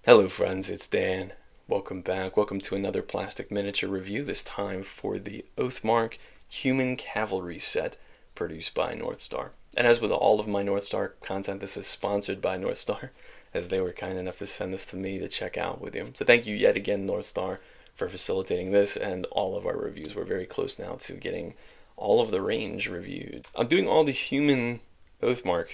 Hello friends, it's Dan. Welcome back. Welcome to another plastic miniature review, this time for the Oathmark Human Cavalry set produced by Northstar. And as with all of my Northstar content, this is sponsored by Northstar, as they were kind enough to send this to me to check out with you. So thank you yet again, Northstar, for facilitating this and all of our reviews. We're very close now to getting all of the range reviewed. I'm doing all the human Oathmark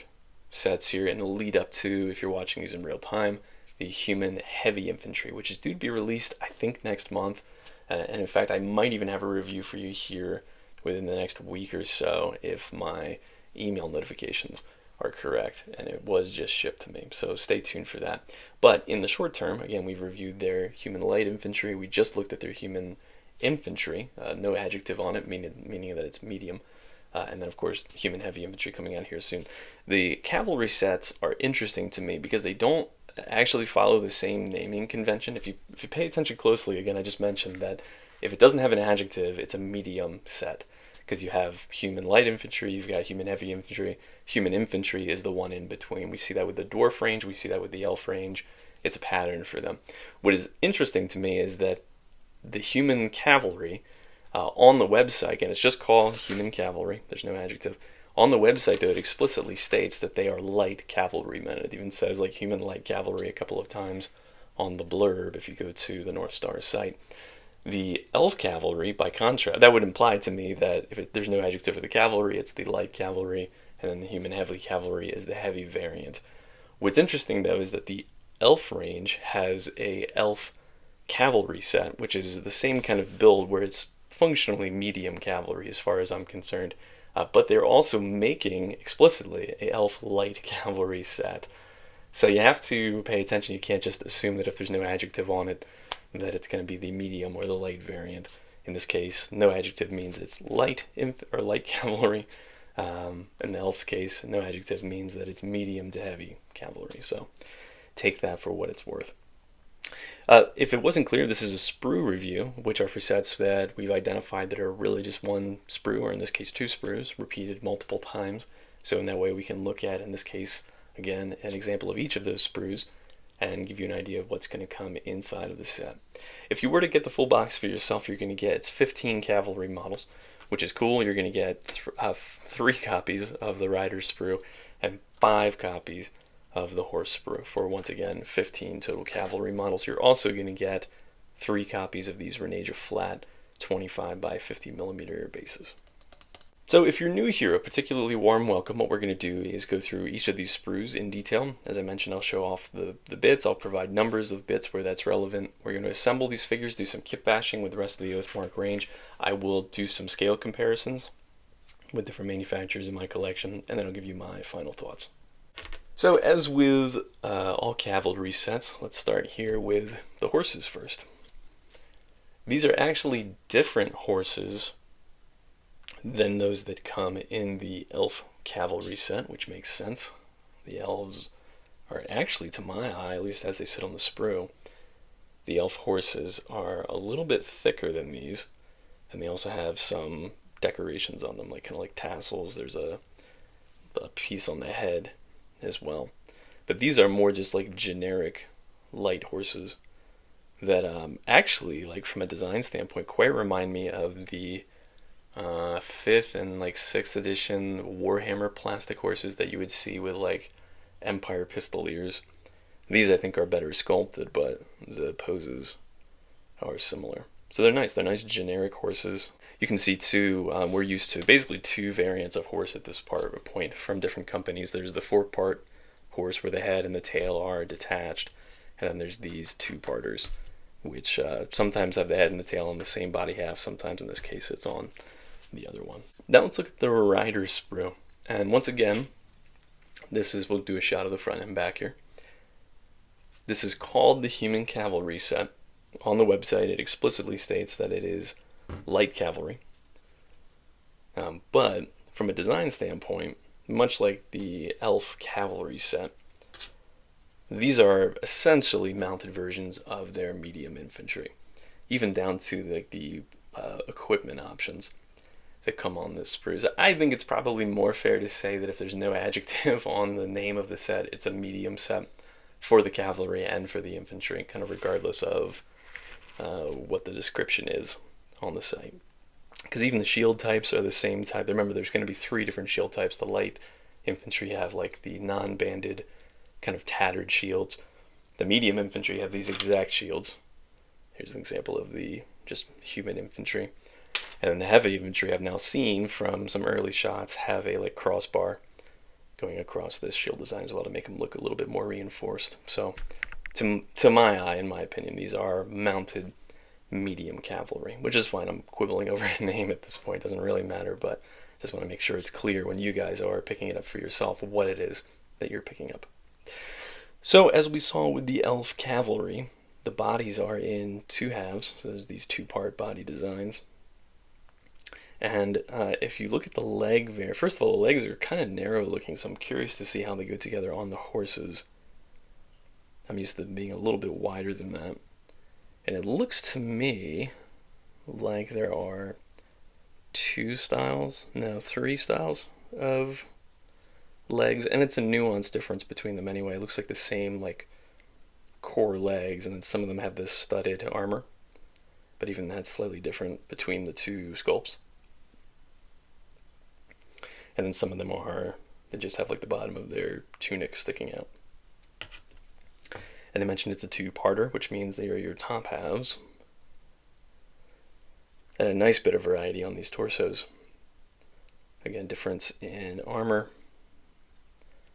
sets here in the lead up to, if you're watching these in real time, the human heavy infantry, which is due to be released, I think, next month. And in fact, I might even have a review for you here within the next week or so if my email notifications are correct. And it was just shipped to me, so stay tuned for that. But in the short term, again, we've reviewed their human light infantry. We just looked at their human infantry, no adjective on it, meaning that it's medium. And then, of course, human heavy infantry coming out here soon. The cavalry sets are interesting to me because they don't actually follow the same naming convention. If you pay attention closely, again, I just mentioned that if it doesn't have an adjective, it's a medium set, because you have human light infantry, you've got human heavy infantry. Human infantry is the one in between. We see that with the dwarf range, we see that with the elf range. It's a pattern for them. What is interesting to me is that the human cavalry on the website, and it's just called human cavalry, there's no adjective. On the website, though, it explicitly states that they are light cavalrymen. It even says like human light cavalry a couple of times on the blurb if you go to the North Star site. The elf cavalry, by contrast, that would imply to me that if there's no adjective for the cavalry, it's the light cavalry, and then the human heavy cavalry is the heavy variant. What's interesting, though, is that the elf range has a elf cavalry set, which is the same kind of build where it's functionally medium cavalry as far as I'm concerned. But they're also making explicitly a elf light cavalry set. So you have to pay attention. You can't just assume that if there's no adjective on it, that it's going to be the medium or the light variant. In this case, no adjective means it's light or light cavalry. In the elf's case, no adjective means that it's medium to heavy cavalry. So take that for what it's worth. If it wasn't clear, this is a sprue review, which are for sets that we've identified that are really just one sprue, or in this case two sprues, repeated multiple times. So in that way we can look at, in this case, again, an example of each of those sprues and give you an idea of what's going to come inside of the set. If you were to get the full box for yourself, you're going to get 15 cavalry models, which is cool. You're going to get 3 copies of the rider sprue and 5 copies of the horse sprue for, once again, 15 total cavalry models. You're also going to get 3 copies of these Reneja flat 25 by 50 millimeter bases. So if you're new here, a particularly warm welcome. What we're going to do is go through each of these sprues in detail. As I mentioned, I'll show off the bits. I'll provide numbers of bits where that's relevant. We're going to assemble these figures, do some kit bashing with the rest of the Oathmark range. I will do some scale comparisons with different manufacturers in my collection, and then I'll give you my final thoughts. So as with all cavalry sets, let's start here with the horses first. These are actually different horses than those that come in the elf cavalry set, which makes sense. The elves are actually, to my eye, at least as they sit on the sprue, the elf horses are a little bit thicker than these, and they also have some decorations on them, like kind of like tassels. There's a piece on the head as well. But these are more just like generic light horses that actually, like from a design standpoint, quite remind me of the 5th and like 6th edition Warhammer plastic horses that you would see with like Empire Pistoliers. These I think are better sculpted, but the poses are similar. So they're nice. They're nice generic horses. You can see too, we're used to basically 2 variants of horse at this point from different companies. There's the 4-part horse where the head and the tail are detached, and then there's these 2-parters, which sometimes have the head and the tail on the same body half. Sometimes in this case it's on the other one. Now let's look at the rider sprue. And once again, we'll do a shot of the front and back here. This is called the Human Cavalry set. On the website it explicitly states that it is light cavalry. But from a design standpoint, much like the elf cavalry set, these are essentially mounted versions of their medium infantry, even down to the equipment options that come on this sprue. I think it's probably more fair to say that if there's no adjective on the name of the set, it's a medium set. for the cavalry and for the infantry, kind of regardless of what the description is on the site. Because even the shield types are the same type. Remember, there's going to be 3 different shield types. The light infantry have like the non-banded, kind of tattered shields. The medium infantry have these exact shields. Here's an example of the just human infantry. And then the heavy infantry I've now seen from some early shots have a like crossbar going across this shield design as well to make them look a little bit more reinforced. So to my eye, in my opinion, these are mounted medium cavalry, which is fine. I'm quibbling over a name at this point. It doesn't really matter, but just want to make sure it's clear when you guys are picking it up for yourself what it is that you're picking up. So as we saw with the elf cavalry, the bodies are in 2 halves. So there's these 2-part body designs. And if you look at the leg there, first of all, the legs are kind of narrow looking, so I'm curious to see how they go together on the horses. I'm used to them being a little bit wider than that. And it looks to me like there are 3 styles of legs, and it's a nuanced difference between them anyway. It looks like the same like core legs, and then some of them have this studded armor, but even that's slightly different between the 2 sculpts. And then some of them they just have like the bottom of their tunic sticking out. And I mentioned it's a 2-parter, which means they are your top halves. And a nice bit of variety on these torsos. Again, difference in armor.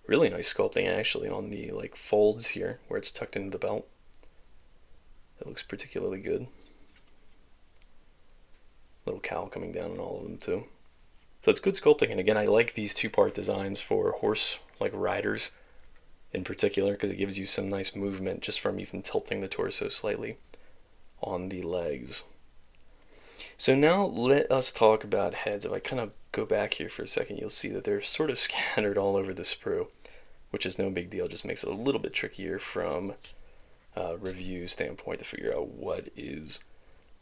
Really nice sculpting actually on the like folds here where it's tucked into the belt. It looks particularly good. Little cowl coming down on all of them too. So it's good sculpting, and again, I like these 2-part designs for horse like riders in particular because it gives you some nice movement just from even tilting the torso slightly on the legs. So now let us talk about heads. If I kind of go back here for a second, you'll see that they're sort of scattered all over the sprue, which is no big deal. It just makes it a little bit trickier from a review standpoint to figure out what is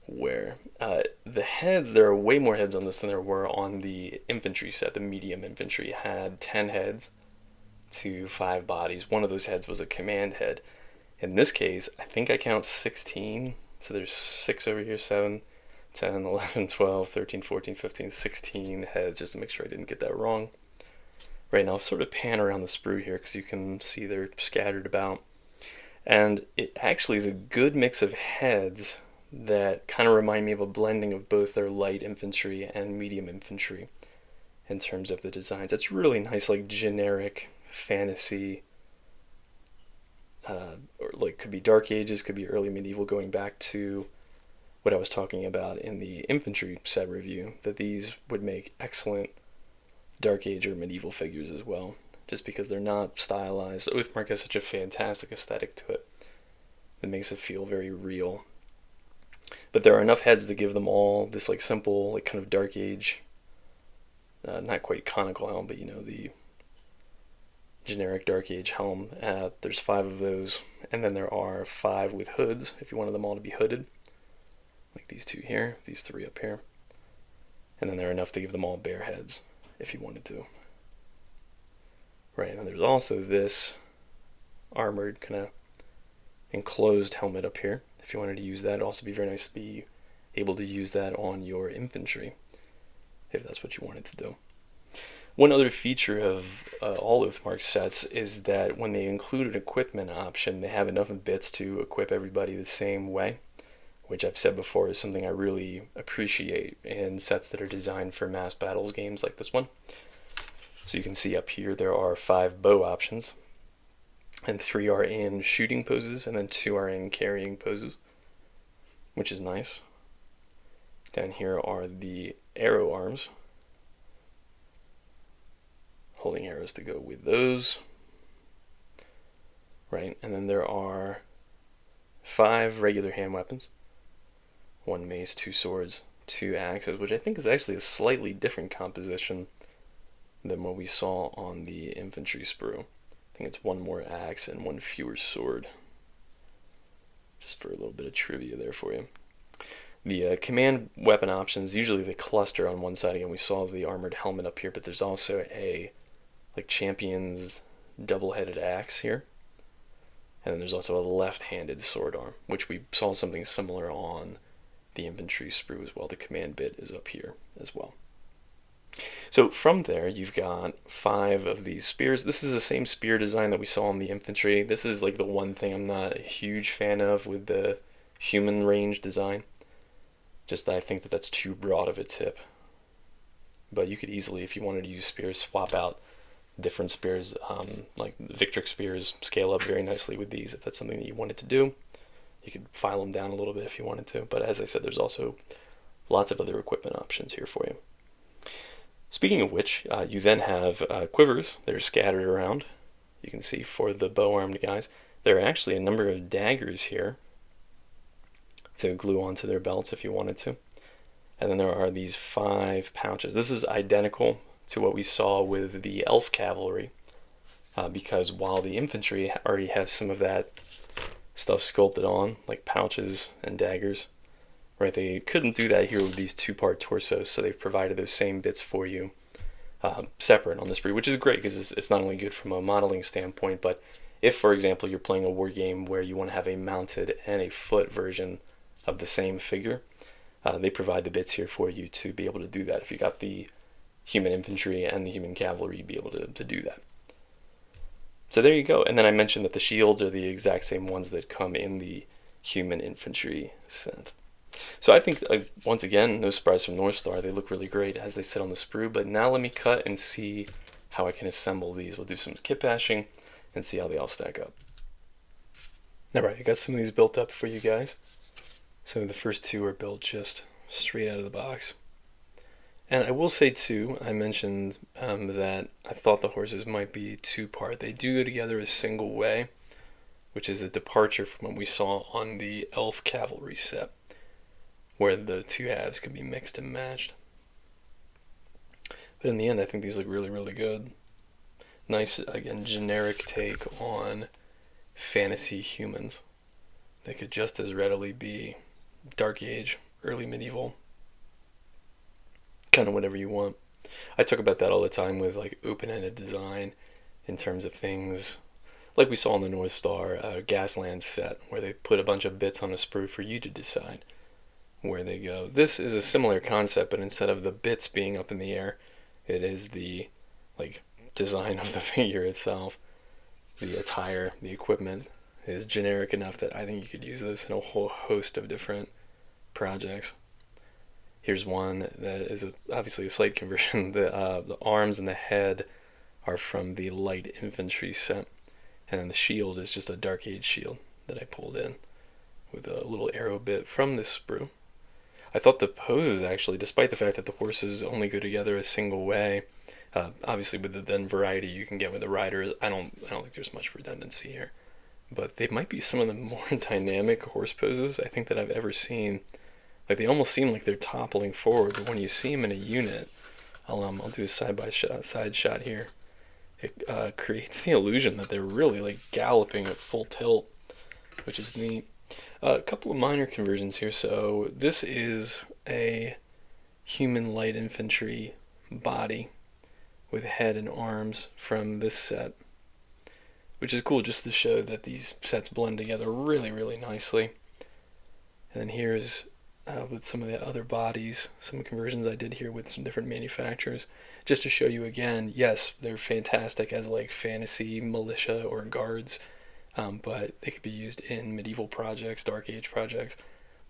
where. The heads, there are way more heads on this than there were on the infantry set. The medium infantry had 10 heads to 5 bodies. One of those heads was a command head. In this case, I think I count 16. So there's 6 over here, 7, 10, 11, 12, 13, 14, 15, 16 heads, just to make sure I didn't get that wrong. Right now, I'll sort of pan around the sprue here because you can see they're scattered about. And it actually is a good mix of heads that kind of remind me of a blending of both their light infantry and medium infantry in terms of the designs. It's really nice, like generic fantasy, or like could be Dark Ages, could be early medieval, going back to what I was talking about in the infantry set review, that these would make excellent Dark Age or medieval figures as well, just because they're not stylized. Oathmark has such a fantastic aesthetic to it that makes it feel very real. But there are enough heads to give them all this like simple, like kind of Dark Age, not quite conical helm, but you know, the generic Dark Age helm. There's 5 of those, and then there are 5 with hoods, if you wanted them all to be hooded. Like these 2 here, these 3 up here. And then there are enough to give them all bare heads, if you wanted to. Right, and there's also this armored kind of enclosed helmet up here. If you wanted to use that, it'd also be very nice to be able to use that on your infantry, if that's what you wanted to do. One other feature of all Oathmark sets is that when they include an equipment option, they have enough bits to equip everybody the same way, which I've said before is something I really appreciate in sets that are designed for mass battles games like this one. So you can see up here there are 5 bow options, and 3 are in shooting poses, and then 2 are in carrying poses, which is nice. Down here are the arrow arms, holding arrows to go with those. Right, and then there are 5 regular hand weapons, 1 mace, 2 swords, 2 axes, which I think is actually a slightly different composition than what we saw on the infantry sprue. I think it's 1 more axe and 1 fewer sword. Just for a little bit of trivia there for you. The command weapon options, usually they cluster on one side. Again, we saw the armored helmet up here, but there's also a like champion's double-headed axe here. And then there's also a left-handed sword arm, which we saw something similar on the infantry sprue as well. The command bit is up here as well. So from there, you've got 5 of these spears. This is the same spear design that we saw on the infantry. This is like the one thing I'm not a huge fan of with the human range design. Just that I think that that's too broad of a tip. But you could easily, if you wanted to use spears, swap out different spears, like Victrix spears scale up very nicely with these if that's something that you wanted to do. You could file them down a little bit if you wanted to, but as I said, there's also lots of other equipment options here for you. Speaking of which, you then have quivers. They're scattered around. You can see for the bow-armed guys, there are actually a number of daggers here to glue onto their belts if you wanted to. And then there are these 5 pouches. This is identical to what we saw with the elf cavalry, because while the infantry already have some of that stuff sculpted on, like pouches and daggers, right? They couldn't do that here with these 2-part torsos, so they've provided those same bits for you separate on the sprue, which is great because it's not only good from a modeling standpoint, but if, for example, you're playing a war game where you want to have a mounted and a foot version of the same figure, they provide the bits here for you to be able to do that. If you got the human infantry and the human cavalry, you'd be able to do that. So there you go. And then I mentioned that the shields are the exact same ones that come in the human infantry set. So I think, once again, no surprise from Northstar, they look really great as they sit on the sprue. But now let me cut and see how I can assemble these. We'll do some kit bashing and see how they all stack up. Alright, I got some of these built up for you guys. So the first 2 are built just straight out of the box. And I will say too, I mentioned that I thought the horses might be 2-part. They do go together a single way, which is a departure from what we saw on the elf cavalry set, where the 2 halves can be mixed and matched. But in the end, I think these look really, really good. Nice, again, generic take on fantasy humans. They could just as readily be Dark Age, early medieval, kind of whatever you want. I talk about that all the time with like open-ended design in terms of things like we saw in the Northstar Gasland set, where they put a bunch of bits on a sprue for you to decide where they go. This is a similar concept, but instead of the bits being up in the air, it is the like design of the figure itself. The attire, the equipment is generic enough that I think you could use this in a whole host of different projects. Here's one that is obviously a slight conversion. The arms and the head are from the light infantry set, and then the shield is just a Dark Age shield that I pulled in with a little arrow bit from this sprue. I thought the poses actually, despite the fact that the horses only go together a single way, obviously with the then variety you can get with the riders, I don't think there's much redundancy here, but they might be some of the more dynamic horse poses I think that I've ever seen. Like, they almost seem like they're toppling forward, but when you see them in a unit, I'll do a side shot here. It creates the illusion that they're really like galloping at full tilt, which is neat. A couple of minor conversions here. So this is a human light infantry body with head and arms from this set, which is cool just to show that these sets blend together really, really nicely. And then here's with some of the other bodies, some conversions I did here with some different manufacturers, just to show you again, yes, they're fantastic as like fantasy militia or guards, but they could be used in medieval projects, Dark Age projects.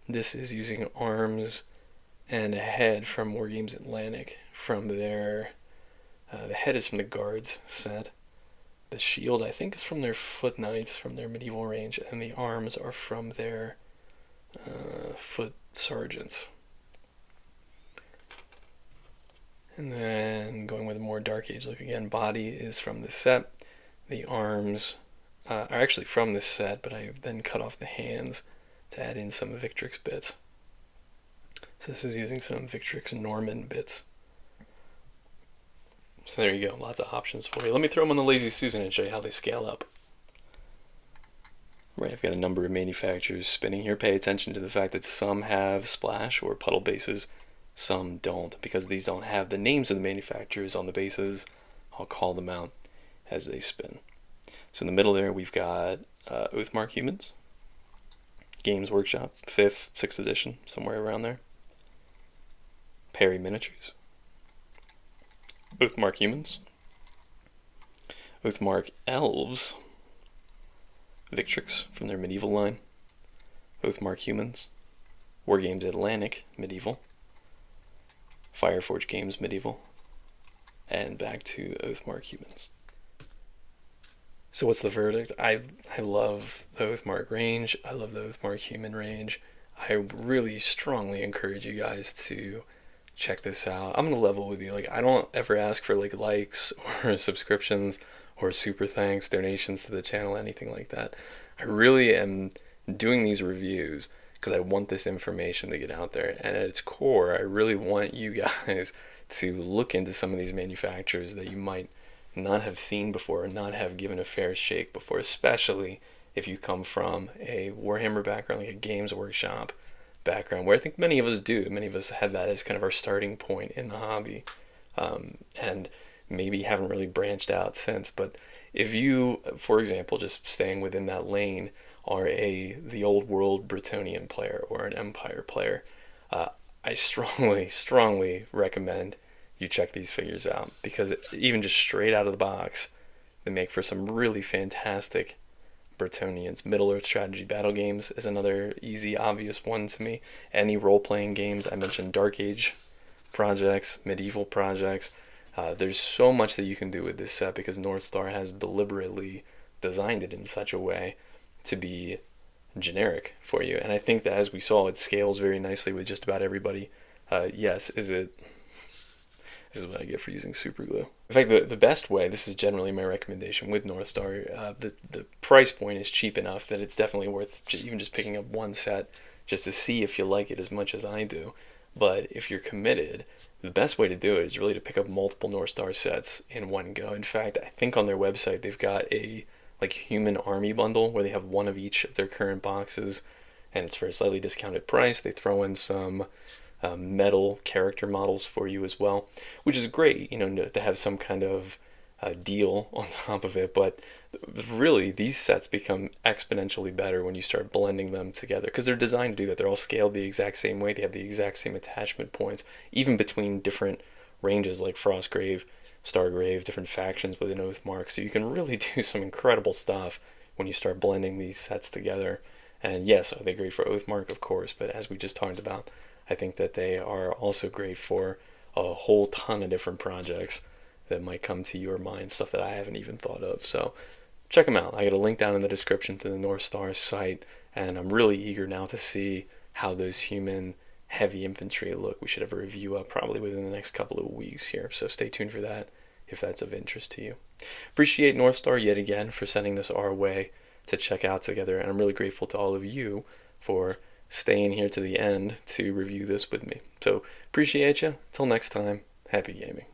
This is using arms and a head from War Games Atlantic from their, the head is from the guards set. The shield, I think, is from their foot knights from their medieval range, and the arms are from their foot sergeants. And then going with a more Dark Age look again, body is from this set. The arms are actually from this set, but I then cut off the hands to add in some Victrix bits. So this is using some Victrix Norman bits. So there you go, lots of options for you. Let me throw them on the Lazy Susan and show you how they scale up. Right, I've got a number of manufacturers spinning here. Pay attention to the fact that some have splash or puddle bases, some don't. Because these don't have the names of the manufacturers on the bases, I'll call them out as they spin. So in the middle there we've got Oathmark Humans. Games Workshop, 5th, 6th edition, somewhere around there. Perry Miniatures. Oathmark Humans. Oathmark Elves. Victrix from their medieval line. Oathmark Humans. Wargames Atlantic Medieval. Fireforge Games Medieval. And back to Oathmark Humans. So what's the verdict? I love the Oathmark range. I love the Oathmark Human range. I really strongly encourage you guys to check this out. I'm gonna level with you. Like, I don't ever ask for like likes or subscriptions or super thanks, donations to the channel, anything like that. I really am doing these reviews because I want this information to get out there. And at its core, I really want you guys to look into some of these manufacturers that you might not have seen before or not have given a fair shake before, especially if you come from a Warhammer background, like a Games Workshop background, where I think many of us do. Many of us had that as kind of our starting point in the hobby, and maybe haven't really branched out since. But if you, for example, just staying within that lane, are the old world Bretonnian player or an Empire player, I strongly recommend you check these figures out, because even just straight out of the box, they make for some really fantastic Bretonnians. Middle-earth strategy battle games is another easy, obvious one to me. Any role-playing games, I mentioned Dark Age projects, medieval projects. There's so much that you can do with this set because Northstar has deliberately designed it in such a way to be generic for you. And I think that, as we saw, it scales very nicely with just about everybody. Yes, this is what I get for using super glue. In fact, the best way, this is generally my recommendation with Northstar, the price point is cheap enough that it's definitely worth even just picking up one set just to see if you like it as much as I do. But if you're committed, the best way to do it is really to pick up multiple Northstar sets in one go. In fact, I think on their website they've got a human army bundle where they have one of each of their current boxes, and it's for a slightly discounted price. They throw in some metal character models for you as well, which is great, to have some kind of deal on top of it. But really, these sets become exponentially better when you start blending them together, because they're designed to do that. They're all scaled the exact same way. They have the exact same attachment points, even between different ranges like Frostgrave, Stargrave, different factions within Oathmark. So you can really do some incredible stuff when you start blending these sets together. And yes, are they great for Oathmark? Of course, but as we just talked about, I think that they are also great for a whole ton of different projects that might come to your mind, stuff that I haven't even thought of. So check them out. I got a link down in the description to the Northstar site, and I'm really eager now to see how those human heavy infantry look. We should have a review up probably within the next couple of weeks here, so stay tuned for that if that's of interest to you. Appreciate Northstar yet again for sending this our way to check out together, and I'm really grateful to all of you for staying here to the end to review this with me. So appreciate you. Till next time, happy gaming.